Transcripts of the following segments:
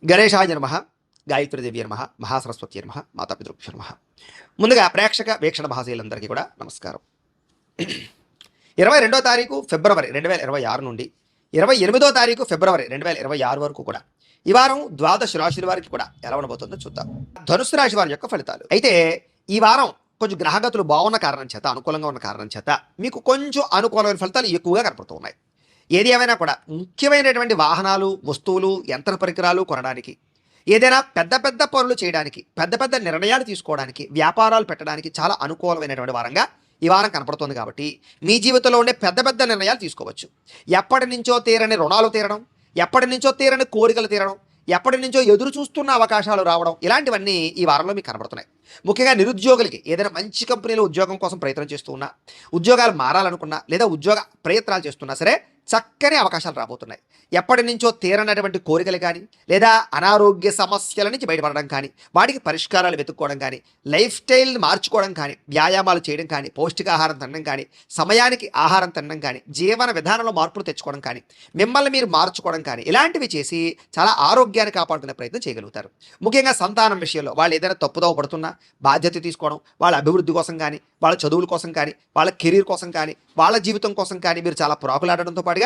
గణేశాయ నమః, గాయత్రీదేవి నమః, మహాసరస్వతి నమః, మాతాపితృభ్యో నమః. ముందుగా ప్రేక్షక వీక్షణ మహాశయులందరికీ కూడా నమస్కారం. 22వ తారీఖు ఫిబ్రవరి 2026 నుండి 28వ తారీఖు ఫిబ్రవరి 2026 వరకు కూడా ఈ వారం ద్వాదశ రాశుల వారికి కూడా ఎలా ఉండబోతుందో చూద్దాం. ధనుసు రాశి వారి యొక్క ఫలితాలు. అయితే ఈ వారం కొంచెం గ్రహగతులు బాగున్న కారణం చేత, అనుకూలంగా ఉన్న కారణం చేత మీకు కొంచెం అనుకూలమైన ఫలితాలు ఎక్కువగా కనపడుతూ ఉన్నాయి. ఏది ఏమైనా కూడా ముఖ్యమైనటువంటి వాహనాలు, వస్తువులు, యంత్ర పరికరాలు కొనడానికి, ఏదైనా పెద్ద పెద్ద పనులు చేయడానికి, పెద్ద పెద్ద నిర్ణయాలు తీసుకోవడానికి, వ్యాపారాలు పెట్టడానికి చాలా అనుకూలమైనటువంటి వారంగా ఈ వారం కనపడుతుంది. కాబట్టి మీ జీవితంలో ఉండే పెద్ద పెద్ద నిర్ణయాలు తీసుకోవచ్చు. ఎప్పటి నుంచో తీరని రుణాలు తీరడం, ఎప్పటి నుంచో తీరని కోరికలు తీరడం, ఎప్పటి నుంచో ఎదురు చూస్తున్న అవకాశాలు రావడం, ఇలాంటివన్నీ ఈ వారంలో మీకు కనబడుతున్నాయి. ముఖ్యంగా నిరుద్యోగులకి ఏదైనా మంచి కంపెనీలో ఉద్యోగం కోసం ప్రయత్నం చేస్తూ ఉన్నా, ఉద్యోగాలు మారాలనుకున్నా, లేదా ఉద్యోగ ప్రయత్నాలు చేస్తున్నా సరే చక్కని అవకాశాలు రాబోతున్నాయి. ఎప్పటి నుంచో తీరనటువంటి కోరికలు కానీ, లేదా అనారోగ్య సమస్యల నుంచి బయటపడడం కానీ, వాటికి పరిష్కారాలు వెతుక్కోవడం కానీ, లైఫ్ స్టైల్ మార్చుకోవడం కానీ, వ్యాయామాలు చేయడం కానీ, పౌష్టికాహారం తినడం కానీ, సమయానికి ఆహారం తినడం కానీ, జీవన విధానంలో మార్పులు తెచ్చుకోవడం కానీ, మిమ్మల్ని మీరు మార్చుకోవడం కానీ, ఇలాంటివి చేసి చాలా ఆరోగ్యాన్ని కాపాడుకునే ప్రయత్నం చేయగలుగుతారు. ముఖ్యంగా సంతానం విషయంలో వాళ్ళు ఏదైనా తప్పుదోవ పడుతున్నా బాధ్యత తీసుకోవడం, వాళ్ళ అభివృద్ధి కోసం కానీ, వాళ్ళ చదువుల కోసం కానీ, వాళ్ళ కెరీర్ కోసం కానీ, వాళ్ళ జీవితం కోసం కానీ మీరు చాలా ప్రాకులాడడంతో పాటుగా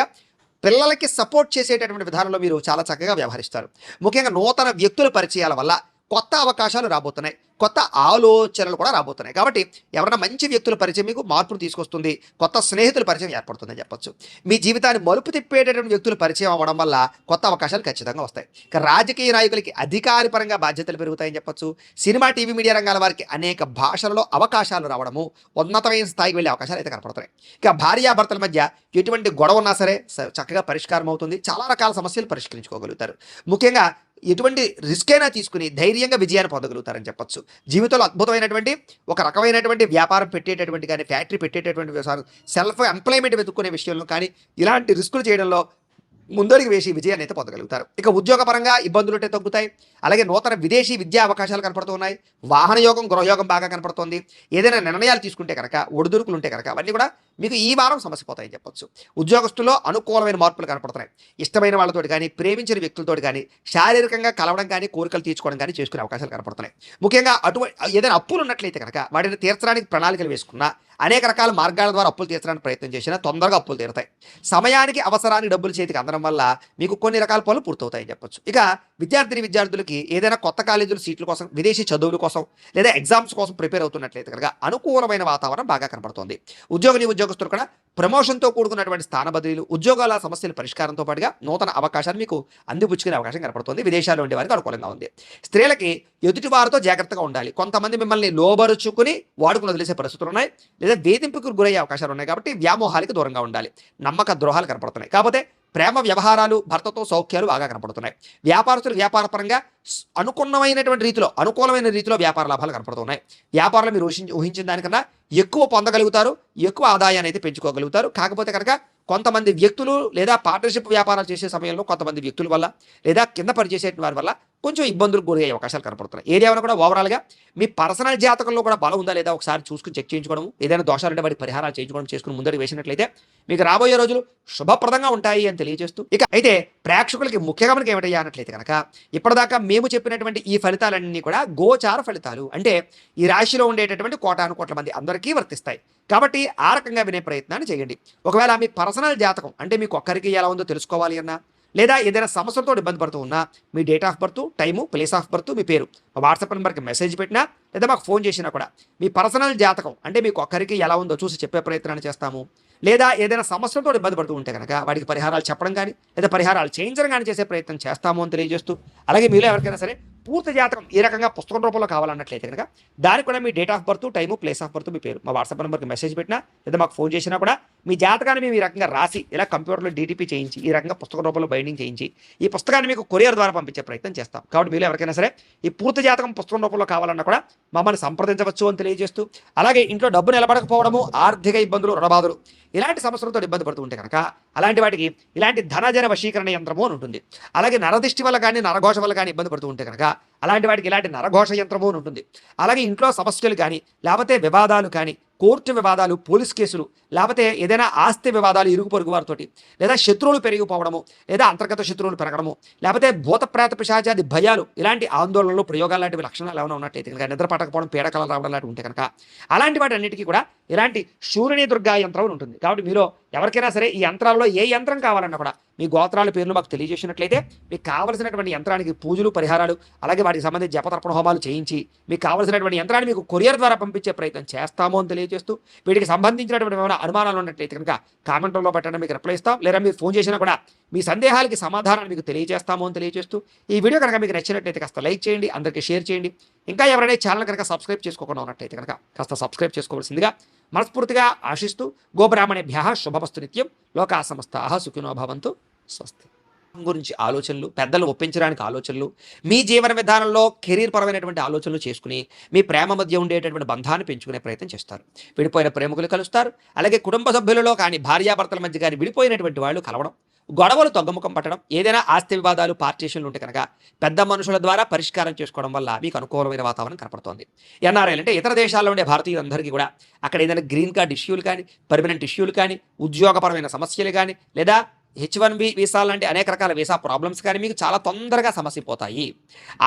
పిల్లలకి సపోర్ట్ చేసేటటువంటి విధానంలో మీరు చాలా చక్కగా వ్యవహరిస్తారు. ముఖ్యంగా నూతన వ్యక్తుల పరిచయాల వల్ల కొత్త అవకాశాలు రాబోతున్నాయి, కొత్త ఆలోచనలు కూడా రాబోతున్నాయి. కాబట్టి ఎవరైనా మంచి వ్యక్తుల పరిచయం మీకు మార్పును తీసుకొస్తుంది, కొత్త స్నేహితుల పరిచయం ఏర్పడుతుందని చెప్పొచ్చు. మీ జీవితాన్ని మలుపు తిప్పేటటువంటి వ్యక్తుల పరిచయం అవ్వడం వల్ల కొత్త అవకాశాలు ఖచ్చితంగా వస్తాయి. ఇక రాజకీయ నాయకులకి అధికారపరంగా బాధ్యతలు పెరుగుతాయని చెప్పొచ్చు. సినిమా, టీవీ, మీడియా రంగాల వారికి అనేక భాషలలో అవకాశాలు రావడము, ఉన్నతమైన స్థాయికి వెళ్ళే అవకాశాలు అయితే కనపడుతున్నాయి. ఇక భార్యాభర్తల మధ్య ఎటువంటి గొడవ ఉన్నా సరే చక్కగా పరిష్కారం అవుతుంది. చాలా రకాల సమస్యలు పరిష్కరించుకోగలుగుతారు. ముఖ్యంగా ఎటువంటి రిస్క్ అయినా తీసుకుని ధైర్యంగా విజయాన్ని పొందగలుగుతారని చెప్పొచ్చు. జీవితంలో అద్భుతమైనటువంటి ఒక రకమైనటువంటి వ్యాపారం పెట్టేటటువంటి కానీ, ఫ్యాక్టరీ పెట్టేటటువంటి వ్యవసాయం, సెల్ఫ్ ఎంప్లాయ్మెంట్ వెతుక్కునే విషయంలో కానీ, ఇలాంటి రిస్కులు చేయడంలో ముందడుగు వేసి విజయాన్ని అయితే పొందగలుగుతారు. ఇక ఉద్యోగపరంగా ఇబ్బందులు ఉంటే తగ్గుతాయి. అలాగే నూతన విదేశీ విద్యా అవకాశాలు కనపడుతున్నాయి. వాహన యోగం, గృహయోగం బాగా కనపడుతుంది. ఏదైనా నిర్ణయాలు తీసుకుంటే కనుక, ఒడిదుడుకులు ఉంటే కనుక అవన్నీ కూడా మీకు ఈ వారం సమస్య పోతాయని చెప్పొచ్చు. ఉద్యోగస్తుల్లో అనుకూలమైన మార్పులు కనపడుతున్నాయి. ఇష్టమైన వాళ్ళతోటి కానీ, ప్రేమించిన వ్యక్తులతో కానీ శారీరకంగా కలవడం కానీ, కోరికలు తీర్చుకోవడం కానీ చేసుకునే అవకాశాలు కనపడుతున్నాయి. ముఖ్యంగా ఏదైనా అప్పులు ఉన్నట్లయితే కనుక వాటిని తీర్చడానికి ప్రణాళికలు వేసుకున్నా, అనేక రకాల మార్గాల ద్వారా అప్పులు తీర్చడానికి ప్రయత్నం చేసినా తొందరగా అప్పులు తీరుతాయి. సమయానికి అవసరానికి డబ్బులు చేతికి అందడం వల్ల మీకు కొన్ని రకాల పనులు పూర్తవుతాయని చెప్పొచ్చు. ఇక విద్యార్థులకి ఏదైనా కొత్త కాలేజీల సీట్ల కోసం, విదేశీ చదువుల కోసం, లేదా ఎగ్జామ్స్ కోసం ప్రిపేర్ అవుతున్నట్లయితే కనుక అనుకూలమైన వాతావరణం బాగా కనపడుతుంది. ఉద్యోగస్తులు కూడా ప్రమోషన్తో కూడుకున్నటువంటి స్థాన బదిలీలు, ఉద్యోగాల సమస్యల పరిష్కారంతో పాటుగా నూతన అవకాశాలు మీకు అందిపుచ్చుకునే అవకాశం కనపడుతుంది. విదేశాల్లో ఉండే వారికి అనుకూలంగా ఉంది. స్త్రీలకి ఎదుటి వారితో జాగ్రత్తగా ఉండాలి. కొంతమంది మిమ్మల్ని లోబరుచుకుని వాడుకుని వదిలేసే పరిస్థితులు ఉన్నాయి, లేదా వేధింపుకు గురయ్యే అవకాశాలు ఉన్నాయి. కాబట్టి వ్యామోహాలకి దూరంగా ఉండాలి. నమ్మక ద్రోహాలు కనపడుతున్నాయి. కాకపోతే ప్రేమ వ్యవహారాలు, భర్తతో సౌఖ్యాలు బాగా కనపడుతున్నాయి. వ్యాపారస్తులు వ్యాపారపరంగా అనుకూలమైన రీతిలో వ్యాపార లాభాలు కనపడుతున్నాయి. వ్యాపారంలో మీరు ఊహించిన దానికన్నా ఎక్కువ పొందగలుగుతారు, ఎక్కువ ఆదాయాన్ని అయితే పెంచుకోగలుగుతారు. కాకపోతే కనుక కొంతమంది వ్యక్తులు లేదా పార్ట్నర్షిప్ వ్యాపారాలు చేసే సమయంలో కొంతమంది వ్యక్తుల వల్ల, లేదా కింద పనిచేసే వారి వల్ల కొంచెం ఇబ్బందులు గురయ్యే అవకాశాలు కనపడుతున్నాయి. ఏదేమైనా కూడా ఓవరాల్గా మీ పర్సనల్ జాతకంలో కూడా బలం ఉందా లేదా ఒకసారి చూసుకుని చెక్ చేయించుకోవడం, ఏదైనా దోషాలు ఉంటే వాటి పరిహారాలు చేయించుకోవడం చేసుకుని ముందడుగు వేసినట్లయితే మీకు రాబోయే రోజులు శుభప్రదంగా ఉంటాయి అని తెలియజేస్తూ, ఇక అయితే ప్రేక్షకులకి ముఖ్యంగా మనకి ఏమిటయ్యా అన్నట్లయితే కనుక ఇప్పటిదాకా మేము చెప్పినటువంటి ఈ ఫలితాలన్నీ కూడా గోచార ఫలితాలు. అంటే ఈ రాశిలో ఉండేటటువంటి కోటాను కోట్ల మంది అందరికీ వర్తిస్తాయి. కాబట్టి ఆ రకంగా వినే ప్రయత్నాన్ని చేయండి. ఒకవేళ మీ పర్సనల్ జాతకం అంటే మీకు ఒక్కరికి ఎలా ఉందో తెలుసుకోవాలి అన్నా, లేదా ఏదైనా సమస్యలతో ఇబ్బంది పడుతూ ఉన్నా మీ date of birth, time, place of birth, మీ పేరు మా వాట్సాప్ నెంబర్కి మెసేజ్ పెట్టినా, లేదా మాకు ఫోన్ చేసినా కూడా మీ పర్సనల్ జాతకం అంటే మీకు ఒక్కరికి ఎలా ఉందో చూసి చెప్పే ప్రయత్నాన్ని చేస్తాము. లేదా ఏదైనా సమస్యలతో ఇబ్బంది పడుతూ ఉంటే కనుక వాటికి పరిహారాలు చెప్పడం కానీ, లేదా పరిహారాలు చేయించడం కానీ చేసే ప్రయత్నం చేస్తాము అని తెలియజేస్తూ, అలాగే మీలో ఎవరికైనా సరే పూర్తి జాతకం ఈ రకంగా పుస్తకం రూపంలో కావాలన్నట్లయితే కనుక దానికి కూడా మీ date of birth, time, place of birth, మీ పేరు మా వాట్సాప్ నెంబర్కి మెసేజ్ పెట్టినా, లేదా మాకు ఫోన్ చేసినా కూడా మీ జాతకాన్ని మేము ఈ రకంగా రాసి, ఇలా కంప్యూటర్లో డీటీపీ చేయించి, ఈ రకంగా పుస్తకం రూపంలో బైండింగ్ చేయించి ఈ పుస్తకాన్ని మీకు కొరియర్ ద్వారా పంపించే ప్రయత్నం చేస్తాం. కాబట్టి మీరు ఎవరికైనా సరే ఈ పూర్తి జాతకం పుస్తకం రూపంలో కావాలన్నా కూడా మమ్మల్ని సంప్రదించవచ్చు అని తెలియజేస్తూ, అలాగే ఇంట్లో డబ్బు నిలబడకపోవడము, ఆర్థిక ఇబ్బందులు, రుణబాధలు, ఇలాంటి సమస్యలతో ఇబ్బంది పడుతూ ఉంటే కనుక అలాంటి వాటికి ఇలాంటి ధనజన వశీకరణ యంత్రము అని ఉంటుంది. అలాగే నరదిష్టి వల్ల కానీ, నరఘోష వల్ల కానీ ఇబ్బంది పడుతూ ఉంటే కనుక అలాంటి వాటికి ఇలాంటి నరఘోష యంత్రము అని ఉంటుంది. అలాగే ఇంట్లో సమస్యలు కానీ, లేకపోతే వివాదాలు కానీ, కోర్టు వివాదాలు, పోలీస్ కేసులు, లేకపోతే ఏదైనా ఆస్తి వివాదాలు ఇరుగు పొరుగు వారితోటి, లేదా శత్రువులు పెరిగిపోవడము, లేదా అంతర్గత శత్రువులు పెరగడము, లేకపోతే భూత ప్రేత పిశాచాది భయాలు, ఇలాంటి ఆందోళనలు, ప్రయోగాలు లాంటి లక్షణాలు ఏమైనా ఉన్నట్టయితే కనుక, నిద్ర పట్టకపోవడం, పీడకలు రావడం లాంటివి ఉంటే కనుక, అలాంటి వాటి అన్నిటికీ కూడా ఇలాంటి శూరిణి దుర్గా యంత్రం అని ఉంటుంది. కాబట్టి మీలో ఎవరికైనా సరే ఈ యంత్రాల్లో ఏ యంత్రం కావాలన్నా కూడా మీ గోత్రాల పేర్లు మాకు తెలియజేసినట్లయితే మీకు కావలసినటువంటి యంత్రానికి పూజలు, పరిహారాలు, అలాగే వాటికి సంబంధించి జపతర్పణ హోమాలు చేయించి మీకు కావలసినటువంటి యంత్రాన్ని మీకు కొరియర్ ద్వారా పంపించే ప్రయత్నం చేస్తాము అని తెలియజేస్తూ, వీటికి సంబంధించినటువంటి ఏమైనా అనుమానాలు ఉన్నట్లయితే కనుక కామెంట్లో పెట్టండి, మీకు రిప్లై ఇస్తాం. లేదా మీరు ఫోన్ చేసినా కూడా మీ సందేహాలకి సమాధానాలు మీకు తెలియజేస్తాము అని తెలియజేస్తూ, ఈ వీడియో కనుక మీకు నచ్చినట్లయితే కాస్త లైక్ చేయండి, అందరికీ షేర్ చేయండి. ఇంకా ఎవరైనా ఛానల్ కనుక సబ్స్క్రైబ్ చేసుకోకుండా ఉన్నట్లయితే కనుక కాస్త సబ్స్క్రైబ్ చేసుకోవాల్సిందిగా మనస్ఫూర్తిగా ఆశిస్తూ, గోబ్రాహ్మణేభ్యః శుభమస్తు నిత్యం, లోకా సమస్తాః సుఖినో భవంతు. స్వస్తి. గురించి ఆలోచనలు, పెద్దలు ఒప్పించడానికి ఆలోచనలు, మీ జీవన విధానంలో కెరీర్ పరమైనటువంటి ఆలోచనలు చేసుకుని మీ ప్రేమ మధ్య ఉండేటటువంటి బంధాన్ని పెంచుకునే ప్రయత్నం చేస్తారు. విడిపోయిన ప్రేమికులు కలుస్తారు. అలాగే కుటుంబ సభ్యులలో కానీ, భార్యాభర్తల మధ్య కానీ విడిపోయినటువంటి వాళ్ళు కలవడం, గొడవలు తగ్గుముఖం పట్టడం, ఏదైనా ఆస్తి వివాదాలు, పార్టీషన్లు ఉంటే కనుక పెద్ద మనుషుల ద్వారా పరిష్కారం చేసుకోవడం వల్ల మీకు అనుకూలమైన వాతావరణం కనపడుతోంది. ఎన్ఆర్ఐలు అంటే ఇతర దేశాల్లో ఉండే భారతీయులందరికీ కూడా అక్కడ ఏదైనా గ్రీన్ కార్డ్ ఇష్యూలు కానీ, పర్మనెంట్ ఇష్యూలు కానీ, ఉద్యోగపరమైన సమస్యలు కానీ, లేదా H1B వీసా లాంటి అనేక రకాల వీసా ప్రాబ్లమ్స్ కానీ మీకు చాలా తొందరగా సమసిపోతాయి.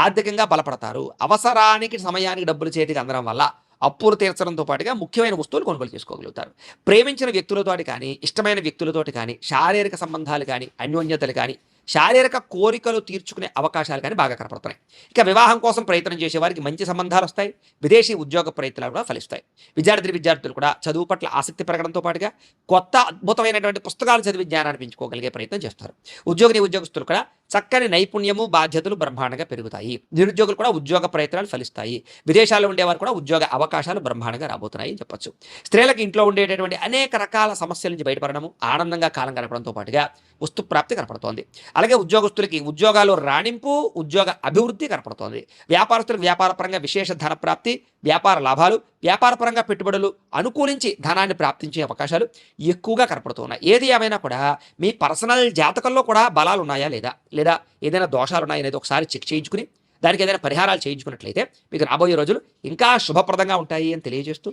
ఆర్థికంగా బలపడతారు. అవసరానికి సమయానికి డబ్బులు చేతికి అందడం వల్ల అప్పులు తీర్చడంతో పాటుగా ముఖ్యమైన వస్తువులు కొనుగోలు చేసుకోగలుగుతారు. ప్రేమించిన వ్యక్తులతోటి కానీ, ఇష్టమైన వ్యక్తులతోటి కానీ, శారీరక సంబంధాలు కానీ, అన్యోన్యతలు కానీ, శారీరక కోరికలు తీర్చుకునే అవకాశాలు కానీ బాగా కనపడుతున్నాయి. ఇక వివాహం కోసం ప్రయత్నం చేసే వారికి మంచి సంబంధాలు వస్తాయి. విదేశీ ఉద్యోగ ప్రయత్నాలు కూడా ఫలిస్తాయి. విద్యార్థులు కూడా చదువు పట్ల ఆసక్తి పెరగడంతో పాటుగా కొత్త అద్భుతమైనటువంటి పుస్తకాలు చదివి జ్ఞానాన్ని పెంచుకోగలిగే ప్రయత్నం చేస్తారు. ఉద్యోగస్తులు కూడా చక్కని నైపుణ్యము, బాధ్యతలు బ్రహ్మాండంగా పెరుగుతాయి. నిరుద్యోగులు కూడా ఉద్యోగ ప్రయత్నాలు ఫలిస్తాయి. విదేశాల్లో ఉండేవారు కూడా ఉద్యోగ అవకాశాలు బ్రహ్మాండంగా రాబోతున్నాయి అని చెప్పొచ్చు. స్త్రీలకు ఇంట్లో ఉండేటటువంటి అనేక రకాల సమస్యల నుంచి బయటపడడము, ఆనందంగా కాలం గడపడంతో పాటుగా వస్తు ప్రాప్తి కనపడుతోంది. అలాగే ఉద్యోగస్తులకి ఉద్యోగాలు రాణింపు, ఉద్యోగ అభివృద్ధి కనపడుతోంది. వ్యాపారస్తులకు వ్యాపారపరంగా విశేష ధన ప్రాప్తి, వ్యాపార లాభాలు, వ్యాపారపరంగా పెట్టుబడులు అనుకూలించి ధనాన్ని ప్రాప్తించే అవకాశాలు ఎక్కువగా కనపడుతున్నాయి. ఏది ఏమైనా కూడా మీ పర్సనల్ జాతకంలో కూడా బలాలు ఉన్నాయా లేదా ఏదైనా దోషాలు ఉన్నాయా అనేది ఒకసారి చెక్ చేయించుకుని దానికి ఏదైనా పరిహారాలు చేయించుకున్నట్లయితే మీకు రాబోయే రోజులు ఇంకా శుభప్రదంగా ఉంటాయి అని తెలియజేస్తూ